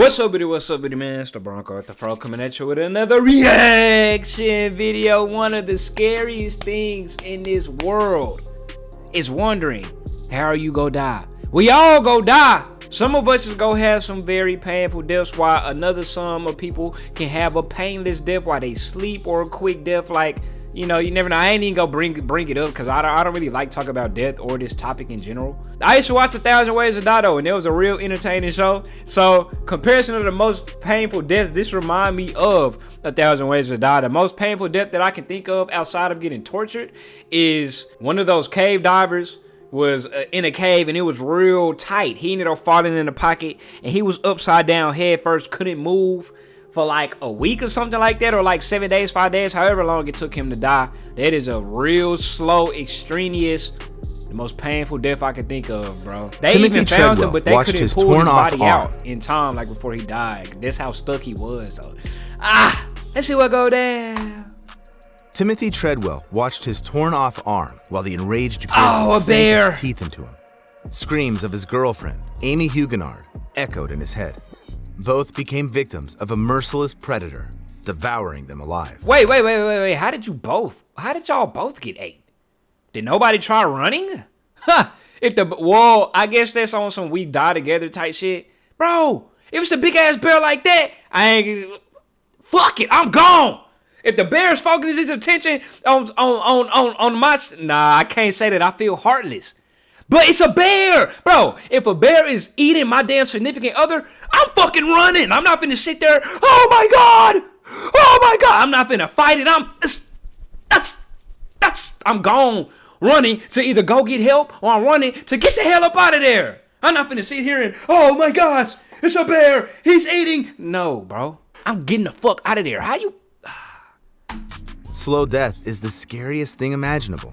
What's up, buddy, man? It's the Bronco at the Fro coming at you with another reaction video. One of the scariest things in this world is wondering how you go die. We all go die. Some of us is gonna have some very painful deaths, while another some of people can have a painless death while they sleep, or a quick death. Like, you know, you never know. I ain't even gonna bring it up because I don't really like talking about death or this topic in general. I used to watch 1,000 Ways to Die though, and it was a real entertaining show. So comparison of the most painful death, this remind me of 1,000 Ways to Die. The most painful death that I can think of outside of getting tortured is one of those cave divers was in a cave, and it was real tight. He ended up falling in the pocket, and he was upside down head first, couldn't move for like a week or something like that, or like 7 days, 5 days, however long it took him to die. That is a real slow, extraneous, the most painful death I can think of, bro. They even found him, but they couldn't pull his body out in time, like before he died. That's how stuck he was. So, let's see what go down. Timothy Treadwell watched his torn-off arm while the enraged grizzly sank its teeth into him. Screams of his girlfriend, Amy Huguenard, echoed in his head. Both became victims of a merciless predator, devouring them alive. Wait. How did y'all both get ate? Did nobody try running? Huh. Whoa, I guess that's on some we die together type shit. Bro, if it's a big-ass bear like that, fuck it, I'm gone. If the bear's focusing his attention on my... Nah, I can't say that. I feel heartless. But it's a bear. Bro, if a bear is eating my damn significant other, I'm fucking running. I'm not finna sit there. Oh my God. I'm not finna fight it. I'm gone running to either go get help, or I'm running to get the hell up out of there. I'm not finna sit here and, oh my gosh, it's a bear. He's eating. No, bro. I'm getting the fuck out of there. How you... Slow death is the scariest thing imaginable,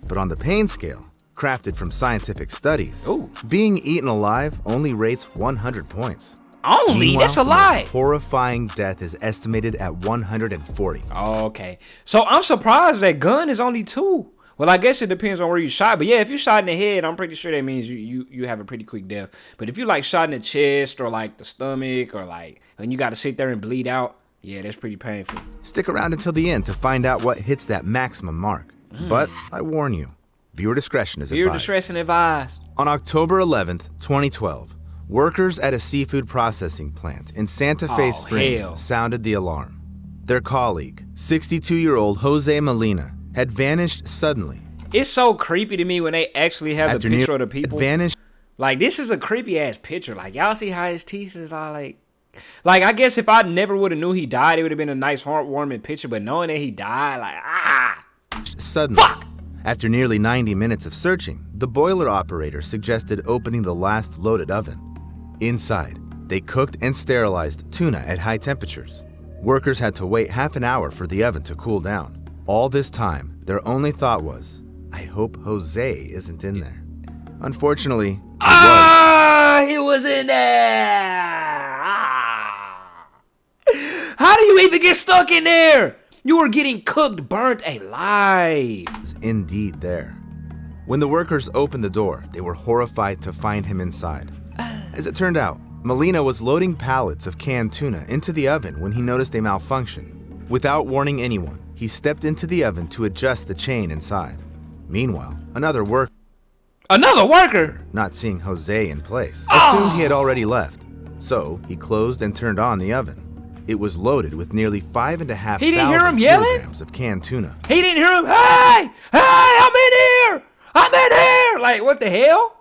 but on the pain scale, crafted from scientific studies, being eaten alive only rates 100 points. Only? Meanwhile, that's a lie. The most horrifying death is estimated at 140. Okay, so I'm surprised that gun is only 2. Well, I guess it depends on where you shot, but yeah, if you shot in the head, I'm pretty sure that means you have a pretty quick death. But if you like shot in the chest or like the stomach, or like when you got to sit there and bleed out, yeah, that's pretty painful. Stick around until the end to find out what hits that maximum mark. But I warn you, viewer discretion is advised. Viewer discretion advised. On October 11th, 2012, workers at a seafood processing plant in Santa Fe Springs sounded the alarm. Their colleague, 62-year-old Jose Molina, had vanished suddenly. It's so creepy to me when they actually have the picture of the people. Vanished. Like, this is a creepy-ass picture. Like, y'all see how his teeth is all like... Like, I guess if I never would have knew he died, it would have been a nice, heartwarming picture. But knowing that he died, like, Suddenly, fuck! After nearly 90 minutes of searching, the boiler operator suggested opening the last loaded oven. Inside, they cooked and sterilized tuna at high temperatures. Workers had to wait half an hour for the oven to cool down. All this time, their only thought was, I hope Jose isn't in there. Unfortunately, he was in there! How do you even get stuck in there? You were getting cooked, burnt alive. Indeed there. When the workers opened the door, they were horrified to find him inside. As it turned out, Molina was loading pallets of canned tuna into the oven when he noticed a malfunction. Without warning anyone, he stepped into the oven to adjust the chain inside. Meanwhile, another worker, not seeing Jose in place, assumed he had already left. So he closed and turned on the oven. It was loaded with nearly 5,500 kilograms of canned tuna. He didn't hear him. Hey, I'm in here. Like, what the hell?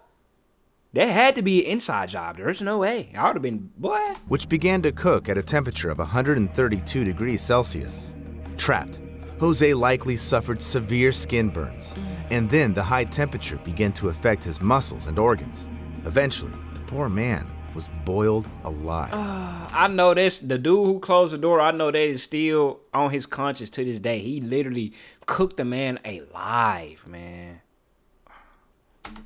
That had to be an inside job. There's no way. I would have been, boy. Which began to cook at a temperature of 132 degrees Celsius. Trapped, Jose likely suffered severe skin burns, and then the high temperature began to affect his muscles and organs. Eventually, the poor man was boiled alive. I know this. The dude who closed the door, I know that is still on his conscience to this day. He literally cooked the man alive, man.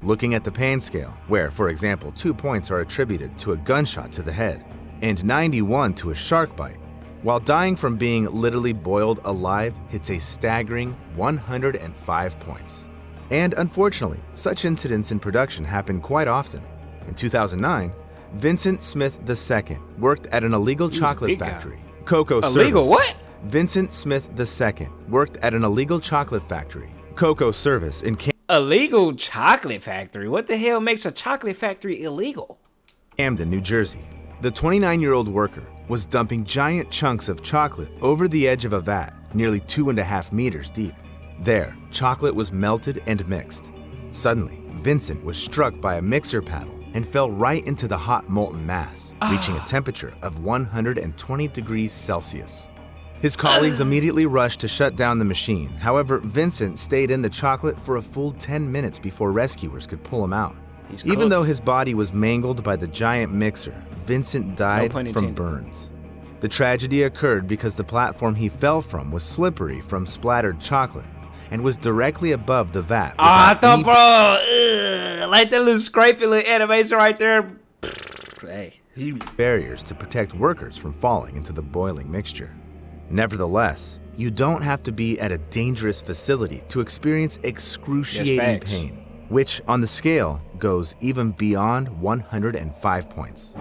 Looking at the pain scale, where, for example, 2 points are attributed to a gunshot to the head and 91 to a shark bite, while dying from being literally boiled alive hits a staggering 105 points. And unfortunately, such incidents in production happen quite often. In 2009, Vincent Smith II worked at an illegal chocolate factory, Cocoa Illegal Service. what? Vincent Smith II worked at an illegal chocolate factory, Cocoa Service in Illegal chocolate factory? What the hell makes a chocolate factory illegal? Camden, New Jersey. The 29-year-old worker was dumping giant chunks of chocolate over the edge of a vat nearly 2.5 meters deep. There, chocolate was melted and mixed. Suddenly, Vincent was struck by a mixer paddle and fell right into the hot molten mass, reaching a temperature of 120 degrees Celsius. His colleagues immediately rushed to shut down the machine. However, Vincent stayed in the chocolate for a full 10 minutes before rescuers could pull him out. Even though his body was mangled by the giant mixer, Vincent died from burns. The tragedy occurred because the platform he fell from was slippery from splattered chocolate and was directly above the vat. I thought, bro, like that little scraping little animation right there. Hey. Barriers to protect workers from falling into the boiling mixture. Nevertheless, you don't have to be at a dangerous facility to experience excruciating pain, which on the scale goes even beyond 105 points.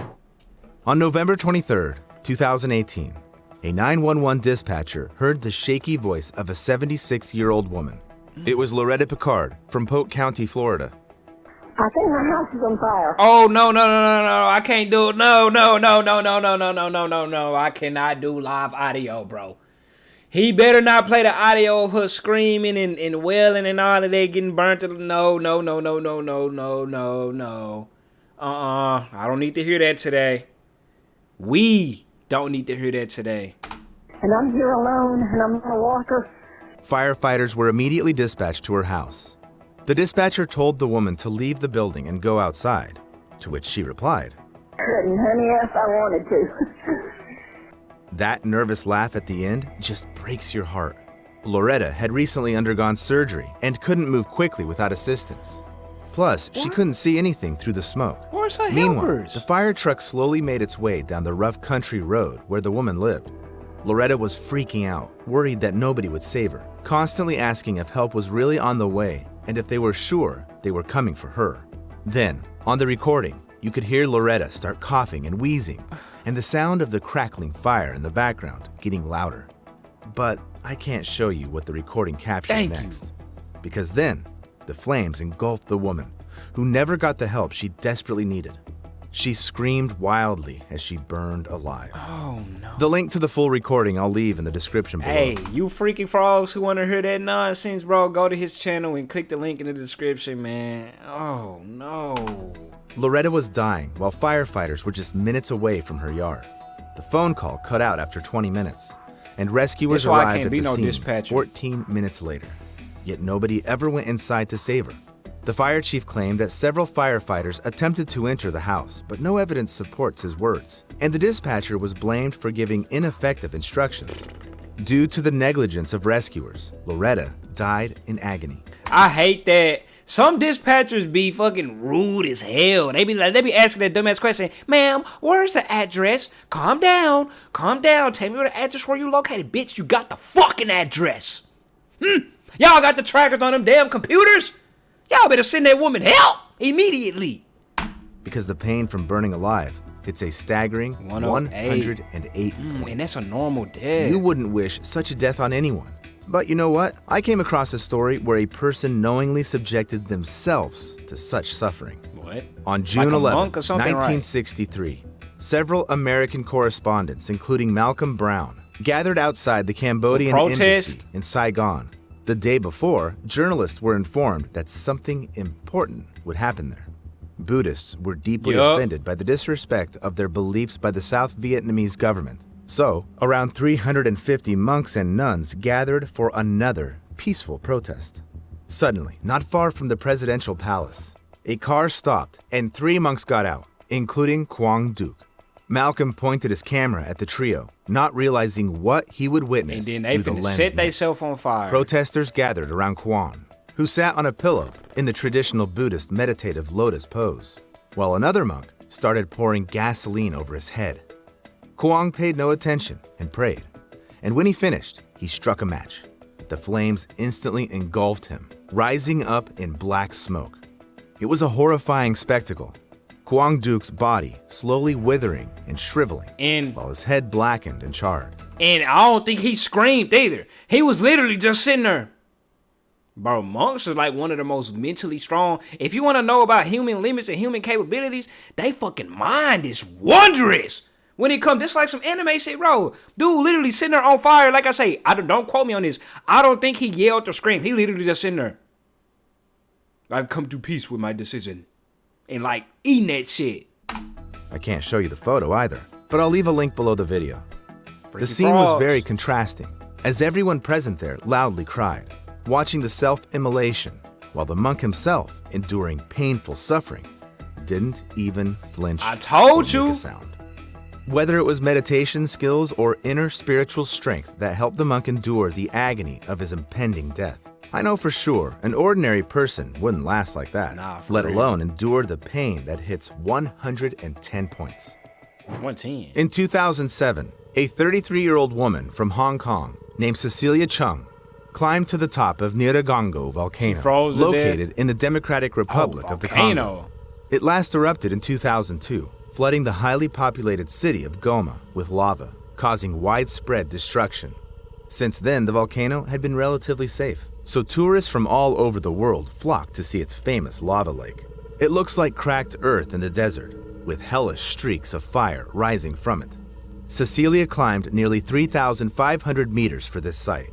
On November 23rd, 2018, a 911 dispatcher heard the shaky voice of a 76-year-old woman. It was Loretta Picard from Polk County, Florida. I think my house is on fire. Oh, no. I can't do it. No. I cannot do live audio, bro. He better not play the audio of her screaming and wailing and all of that getting burnt. No. I don't need to hear that today. We don't need to hear that today. And I'm here alone, and I'm on a walker. Firefighters were immediately dispatched to her house. The dispatcher told the woman to leave the building and go outside, to which she replied, Couldn't, honey, if I wanted to. That nervous laugh at the end just breaks your heart. Loretta had recently undergone surgery and couldn't move quickly without assistance. Plus, she couldn't see anything through the smoke. Where's her Meanwhile, helpers? the fire truck slowly made its way down the rough country road where the woman lived. Loretta was freaking out, worried that nobody would save her, constantly asking if help was really on the way and if they were sure they were coming for her. Then, on the recording, you could hear Loretta start coughing and wheezing, and the sound of the crackling fire in the background getting louder. But I can't show you what the recording captured next, because then the flames engulfed the woman, who never got the help she desperately needed. She screamed wildly as she burned alive. Oh, no. The link to the full recording I'll leave in the description below. Hey, you freaky frogs who want to hear that nonsense, bro, go to his channel and click the link in the description, man. Oh, no. Loretta was dying while firefighters were just minutes away from her yard. The phone call cut out after 20 minutes, and rescuers arrived at the scene 14 minutes later. Yet nobody ever went inside to save her. The fire chief claimed that several firefighters attempted to enter the house, but no evidence supports his words, and the dispatcher was blamed for giving ineffective instructions. Due to the negligence of rescuers, Loretta died in agony. I hate that. Some dispatchers be fucking rude as hell. They be asking that dumbass question, ma'am, where's the address? Calm down. Tell me where the address where you located. Bitch, you got the fucking address. Y'all got the trackers on them damn computers? Y'all better send that woman help immediately. Because the pain from burning alive, it's a staggering 108 points. And that's a normal death. You wouldn't wish such a death on anyone. But you know what? I came across a story where a person knowingly subjected themselves to such suffering. What? On June 11, 1963, several American correspondents, including Malcolm Brown, gathered outside the Cambodian embassy in Saigon. The day before, journalists were informed that something important would happen there. Buddhists were deeply offended by the disrespect of their beliefs by the South Vietnamese government. So, around 350 monks and nuns gathered for another peaceful protest. Suddenly, not far from the presidential palace, a car stopped and 3 monks got out, including Quang Duc. Malcolm pointed his camera at the trio, not realizing what he would witness and then through the lens set themselves on fire. Protesters gathered around Quang, who sat on a pillow in the traditional Buddhist meditative lotus pose, while another monk started pouring gasoline over his head. Quang paid no attention and prayed, and when he finished, he struck a match. The flames instantly engulfed him, rising up in black smoke. It was a horrifying spectacle. Kwang Duk's body slowly withering and shriveling, while his head blackened and charred. And I don't think he screamed either. He was literally just sitting there. Bro, monks are like one of the most mentally strong. If you want to know about human limits and human capabilities, they fucking mind is wondrous. When it comes, this like some anime shit, bro. Dude literally sitting there on fire. Like I say, don't quote me on this. I don't think he yelled or screamed. He literally just sitting there. I've come to peace with my decision. And like eating that shit. I can't show you the photo either, but I'll leave a link below the video. The scene frogs. was very contrasting, as everyone present there loudly cried, watching the self-immolation, while the monk himself, enduring painful suffering, didn't even flinch. I told or make you. a sound. Whether it was meditation skills or inner spiritual strength that helped the monk endure the agony of his impending death, I know for sure an ordinary person wouldn't last like that, let alone endure the pain that hits 110 points. 110. In 2007, a 33-year-old woman from Hong Kong named Cecilia Chung climbed to the top of Nyiragongo volcano, located in the Democratic Republic of the Congo. It last erupted in 2002, flooding the highly populated city of Goma with lava, causing widespread destruction. Since then, the volcano had been relatively safe, so tourists from all over the world flocked to see its famous lava lake. It looks like cracked earth in the desert, with hellish streaks of fire rising from it. Cecilia climbed nearly 3,500 meters for this site.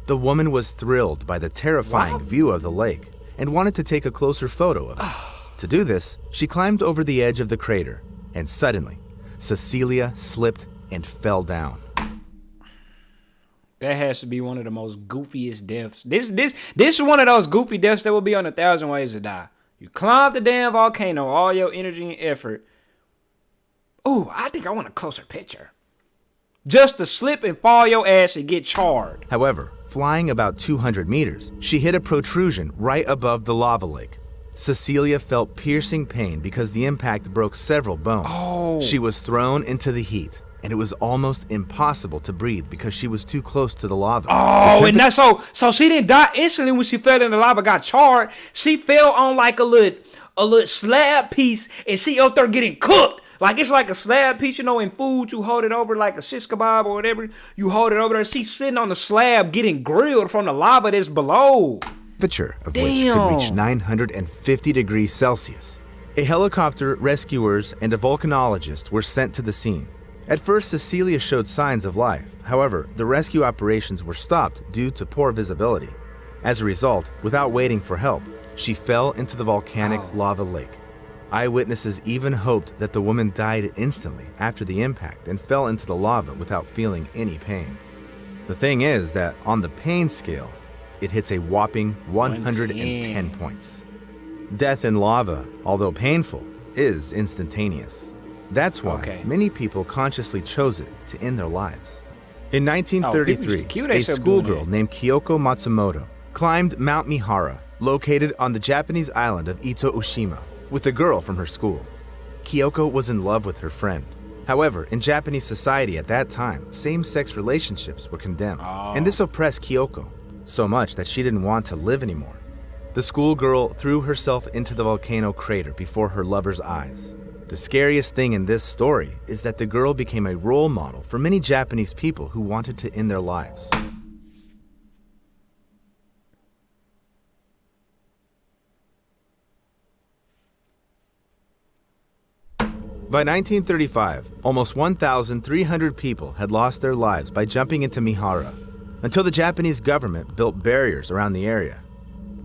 The woman was thrilled by the terrifying view of the lake and wanted to take a closer photo of it. To do this, she climbed over the edge of the crater, and suddenly, Cecilia slipped and fell down. That has to be one of the most goofiest deaths. This is one of those goofy deaths that will be on 1,000 Ways to Die. You climb the damn volcano, all your energy and effort. Ooh, I think I want a closer picture. Just to slip and fall your ass and get charred. However, flying about 200 meters, she hit a protrusion right above the lava lake. Cecilia felt piercing pain because the impact broke several bones. She was thrown into the heat, and it was almost impossible to breathe because she was too close to the lava. And that's so she didn't die instantly when she fell in the lava, got charred. She fell on like a little slab piece, and she up there getting cooked. Like it's like a slab piece, you know, in food, you hold it over like a shish kebab or whatever. You hold it over there. She's sitting on the slab getting grilled from the lava that's below. Temperature of which could reach 950 degrees Celsius. A helicopter, rescuers, and a volcanologist were sent to the scene. At first, Cecilia showed signs of life. However, the rescue operations were stopped due to poor visibility. As a result, without waiting for help, she fell into the volcanic lava lake. Eyewitnesses even hoped that the woman died instantly after the impact and fell into the lava without feeling any pain. The thing is that on the pain scale, it hits a whopping 110 points. Death in lava, although painful, is instantaneous. That's why many people consciously chose it to end their lives. In 1933, a schoolgirl named Kyoko Matsumoto climbed Mount Mihara, located on the Japanese island of Ito-Oshima, with a girl from her school. Kyoko was in love with her friend. However, in Japanese society at that time, same-sex relationships were condemned, and this oppressed Kyoko so much that she didn't want to live anymore. The schoolgirl threw herself into the volcano crater before her lover's eyes. The scariest thing in this story is that the girl became a role model for many Japanese people who wanted to end their lives. By 1935, almost 1,300 people had lost their lives by jumping into Mihara, until the Japanese government built barriers around the area.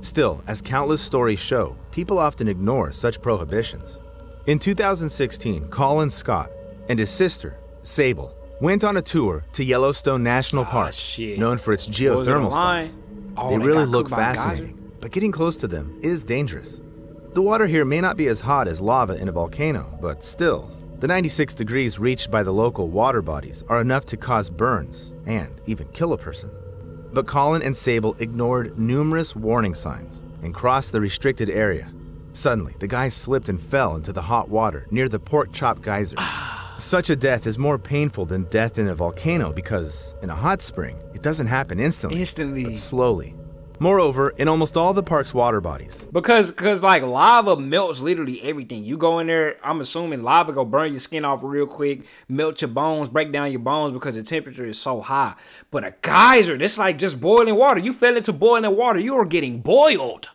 Still, as countless stories show, people often ignore such prohibitions. In 2016, Colin Scott and his sister, Sable, went on a tour to Yellowstone National Park, known for its geothermal spots. They really look fascinating, but getting close to them is dangerous. The water here may not be as hot as lava in a volcano, but still, the 96 degrees reached by the local water bodies are enough to cause burns and even kill a person. But Colin and Sable ignored numerous warning signs and crossed the restricted area. Suddenly, the guy slipped and fell into the hot water near the Pork Chop Geyser. Such a death is more painful than death in a volcano because in a hot spring, it doesn't happen instantly, but slowly. Moreover, in almost all the park's water bodies, Because like lava melts literally everything. You go in there, I'm assuming lava go burn your skin off real quick, melt your bones, break down your bones because the temperature is so high. But a geyser, that's like just boiling water. You fell into boiling water, you are getting boiled.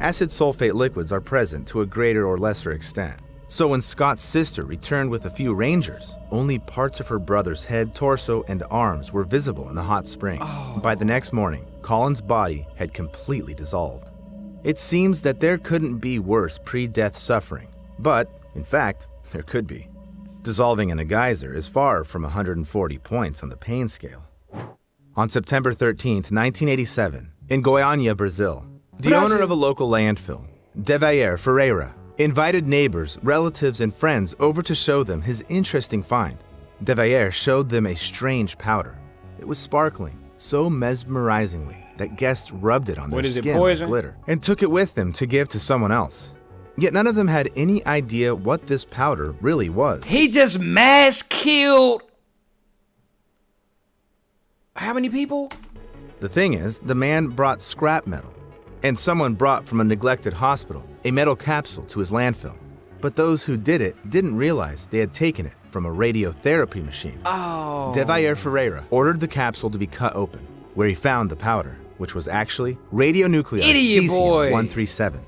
acid sulfate liquids are present to a greater or lesser extent. So when Scott's sister returned with a few rangers, only parts of her brother's head, torso, and arms were visible in the hot spring. By the next morning, Colin's body had completely dissolved. It seems that there couldn't be worse pre-death suffering, but, in fact, there could be. Dissolving in a geyser is far from 140 points on the pain scale. On September 13th, 1987, in Goiânia, Brazil, the owner of a local landfill, Devair Ferreira, invited neighbors, relatives, and friends over to show them his interesting find. Devair showed them a strange powder. It was sparkling so mesmerizingly that guests rubbed it on their skin like glitter and took it with them to give to someone else. Yet none of them had any idea what this powder really was. He just mass killed how many people? The thing is, the man brought scrap metal, and someone brought from a neglected hospital a metal capsule to his landfill. But those who did it didn't realize they had taken it from a radiotherapy machine. Devair Ferreira ordered the capsule to be cut open, where he found the powder, which was actually radionuclide cesium-137.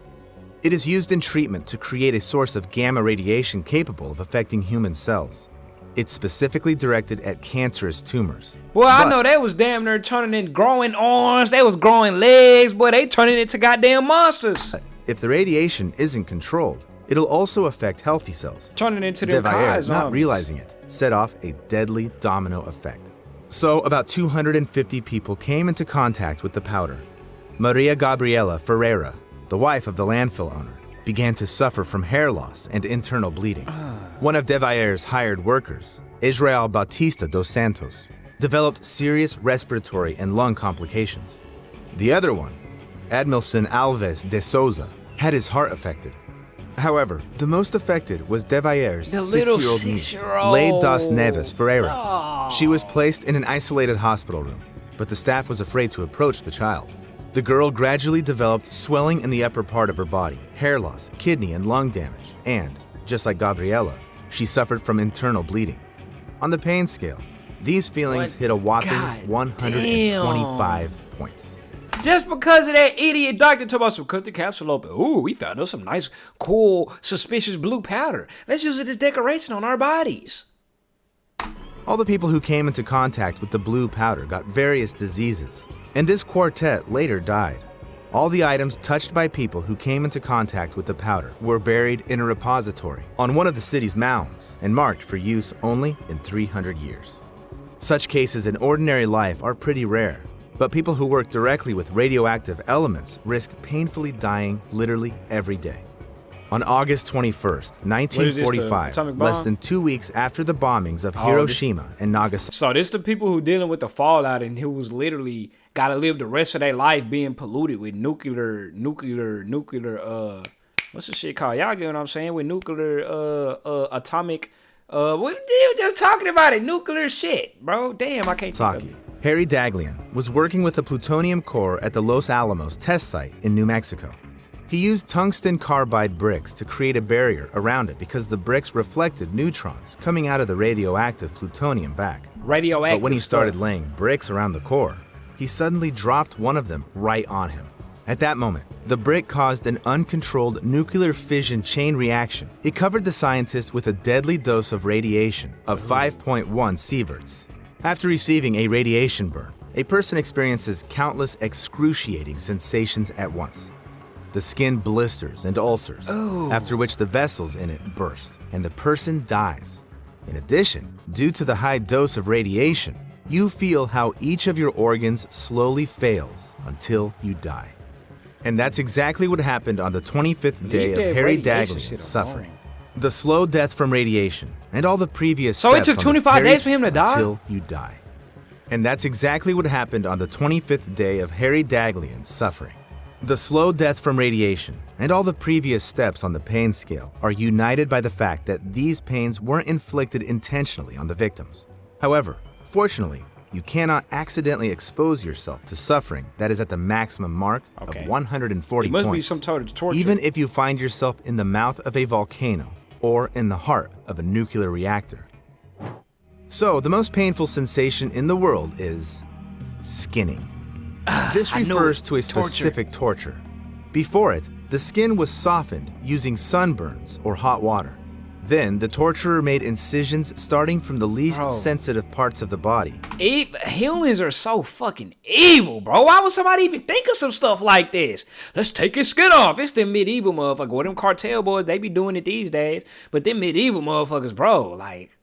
It is used in treatment to create a source of gamma radiation capable of affecting human cells. It's specifically directed at cancerous tumors. Well, I know they was damn near turning in growing arms, they was growing legs, boy, they turning into goddamn monsters. If the radiation isn't controlled, it'll also affect healthy cells. Turning into their Devair, not realizing it, set off a deadly domino effect. So about 250 people came into contact with the powder. Maria Gabriela Ferreira, the wife of the landfill owner, began to suffer from hair loss and internal bleeding. One of Devair's hired workers, Israel Bautista dos Santos, developed serious respiratory and lung complications. The other one, Admilson Alves de Souza, had his heart affected. However, the most affected was Devair's 6-year-old niece, Lei das Neves Ferreira. She was placed in an isolated hospital room, but the staff was afraid to approach the child. The girl gradually developed swelling in the upper part of her body, hair loss, kidney and lung damage, and, just like Gabriela, she suffered from internal bleeding. On the pain scale, these feelings hit a whopping 125 points. Just because of that idiot doctor told us to cut the capsule open. Ooh, we found us some nice, cool, suspicious blue powder. Let's use it as decoration on our bodies. All the people who came into contact with the blue powder got various diseases, and this quartet later died. All the items touched by people who came into contact with the powder were buried in a repository on one of the city's mounds and marked for use only in 300 years. Such cases in ordinary life are pretty rare, but people who work directly with radioactive elements risk painfully dying literally every day. On August 21st, 1945, less than 2 weeks after the bombings of Hiroshima and Nagasaki. So this the people who dealing with the fallout and who was literally gotta live the rest of their life being polluted with nuclear, what's the shit called? Y'all get what I'm saying? With nuclear, atomic, we just talking about it, nuclear shit, bro. Damn, I can't think of it. Harry Daghlian was working with the plutonium core at the Los Alamos test site in New Mexico. He used tungsten carbide bricks to create a barrier around it because the bricks reflected neutrons coming out of the radioactive plutonium back. But when he started laying bricks around the core, he suddenly dropped one of them right on him. At that moment, the brick caused an uncontrolled nuclear fission chain reaction. It covered the scientist with a deadly dose of radiation of 5.1 sieverts. After receiving a radiation burn, a person experiences countless excruciating sensations at once. The skin blisters and ulcers, after which the vessels in it burst, and the person dies. In addition, due to the high dose of radiation, you feel how each of your organs slowly fails until you die. And that's exactly what happened on the 25th day of Harry Daghlian's suffering. The slow death from radiation, and all the previous steps. So it took 25 days for him to die? Until you die. And that's exactly what happened on the 25th day of Harry Daghlian's suffering. The slow death from radiation and all the previous steps on the pain scale are united by the fact that these pains weren't inflicted intentionally on the victims. However, fortunately, you cannot accidentally expose yourself to suffering that is at the maximum mark of 140 it must points. be some sort of torture. Even if you find yourself in the mouth of a volcano or in the heart of a nuclear reactor. So, the most painful sensation in the world is skinning. This refers to a specific torture. Before it, the skin was softened using sunburns or hot water. Then, the torturer made incisions starting from the least sensitive parts of the body. Humans are so fucking evil, bro. Why would somebody even think of some stuff like this? Let's take his skin off. It's them medieval motherfuckers. Well, them cartel boys, they be doing it these days. But them medieval motherfuckers, bro, like,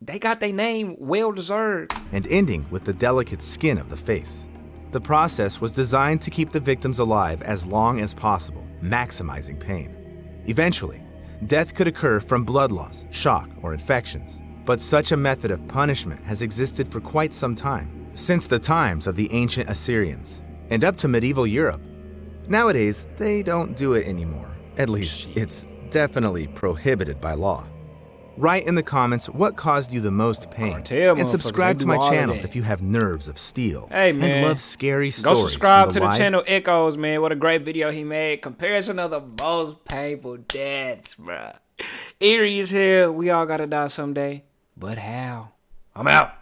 they got their name well deserved. And ending with the delicate skin of the face. The process was designed to keep the victims alive as long as possible, maximizing pain. Eventually, death could occur from blood loss, shock, or infections. But such a method of punishment has existed for quite some time, since the times of the ancient Assyrians, and up to medieval Europe. Nowadays, they don't do it anymore. At least, it's definitely prohibited by law. Write in the comments what caused you the most pain, and subscribe to my channel if you have nerves of steel and love scary stories. Go subscribe to the channel Echoes, man. What a great video he made. Comparison of the most painful deaths, bruh. Eerie as hell. We all gotta die someday. But how? I'm out.